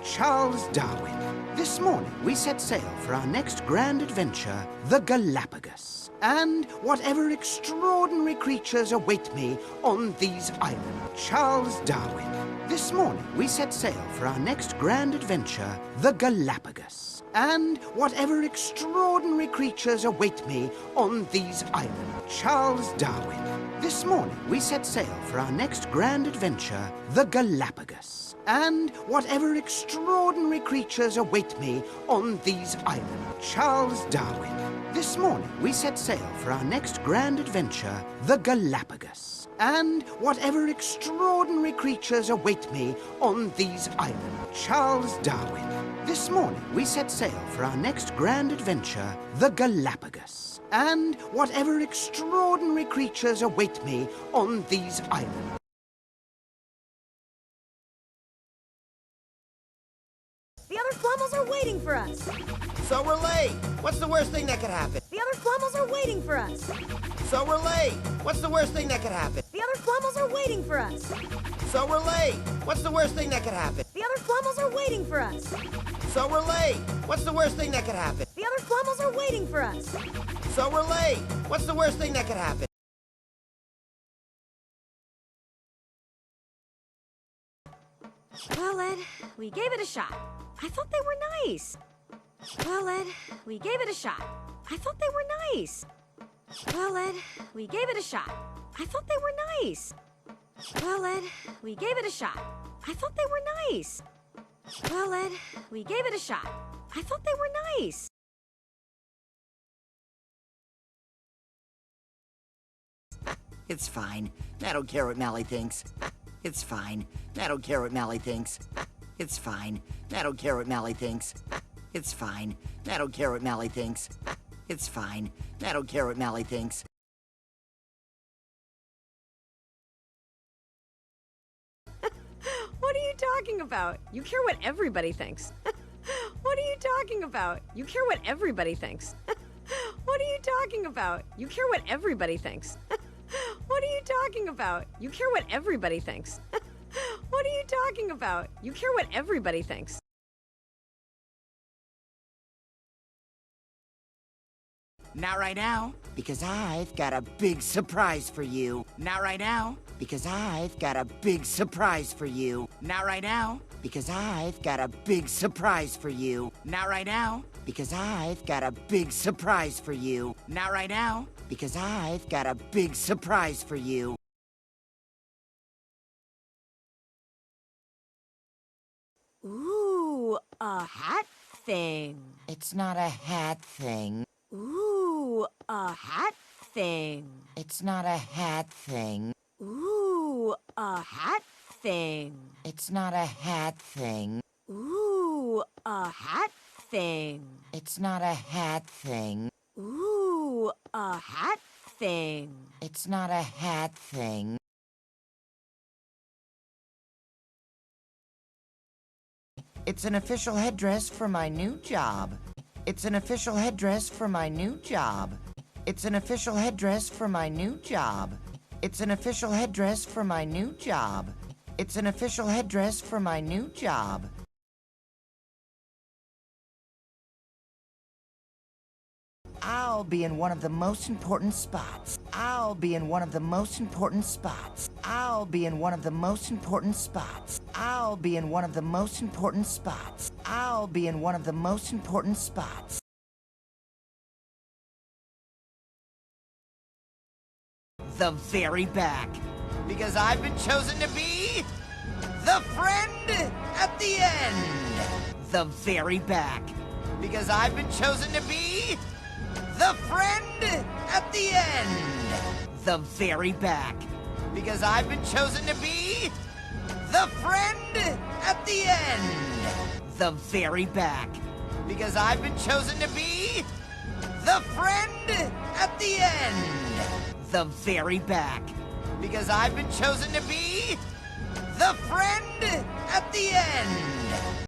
Charles Darwin. This morning, we set sail for our next grand adventure, the Galapagos. And whatever extraordinary creatures await me on these islands. Charles Darwin. This morning, we set sail for our next grand adventure, the Galapagos. And whatever extraordinary creatures await me on these islands. Charles Darwin. This morning, we set sail for our next grand adventure, the Galapagos. And whatever extraordinary creatures await me on these islands. Charles Darwin. This morning, we set sail for our next grand adventure, the Galapagos. And whatever extraordinary creatures await me on these islands. Charles Darwin. This morning, we set sail for our next grand adventure, the Galapagos. And whatever extraordinary creatures await me on these islands. The other Flummels are waiting for us. So we're late. What's the worst thing that could happen? The other Flummels are waiting for us. So we're late. What's the worst thing that could happen? The other Flummels are waiting for us. So we're late. What's the worst thing that could happen? The other Flummels are waiting for us. So we're late. What's the worst thing that could happen? The other Flummels are waiting for us. So we're late. What's the worst thing that could happen? Well, Ed, we gave it a shot. I thought they were nice. Well, Ed, we gave it a shot. I thought they were nice. Well, Ed, we gave it a shot. I thought they were nice. Well, Ed, we gave it a shot. I thought they were nice. Well, Ed, we gave it a shot. I thought they were nice. It's fine. I don't care what Mally thinks. It's fine. I don't care what Mally thinks. It's fine. I don't care what Mally thinks. It's fine. I don't care what Mally thinks. It's fine. I don't care what Mally thinks. What are you talking about? You care what everybody thinks. What are you talking about? You care what everybody thinks. What are you talking about? You care what everybody thinks. What are you talking about? You care what everybody thinks. What are you talking about? You care what everybody thinks. Not right now, because I've got a big surprise for you. Not right now, because I've got a big surprise for you. Not right now, because I've got a big surprise for you. Not right now, because I've got a big surprise for you. Not right now, because I've got a big surprise for you. Ooh, a hat thing. It's not a hat thing. Ooh, a hat thing. It's not a hat thing. Ooh, a hat thing. It's not a hat thing. Ooh, a hat thing. It's not a hat thing. Ooh, a hat thing. It's not a hat thing. It's an official headdress for my new job. It's an official headdress for my new job. It's an official headdress for my new job. It's an official headdress for my new job. It's an official headdress for my new job. I'll be in one of the most important spots. I'll be in one of the most important spots. I'll be in one of the most important spots. I'll be in one of the most important spots. I'll be in one of the most important spots. The very back. Because I've been chosen to be the friend at the end. The very back. Because I've been chosen to be the friend at the end. The very back. Because I've been chosen to be the friend at the end. The very back. Because I've been chosen to be the friend at the end. The very back. Because I've been chosen to be the friend at the end.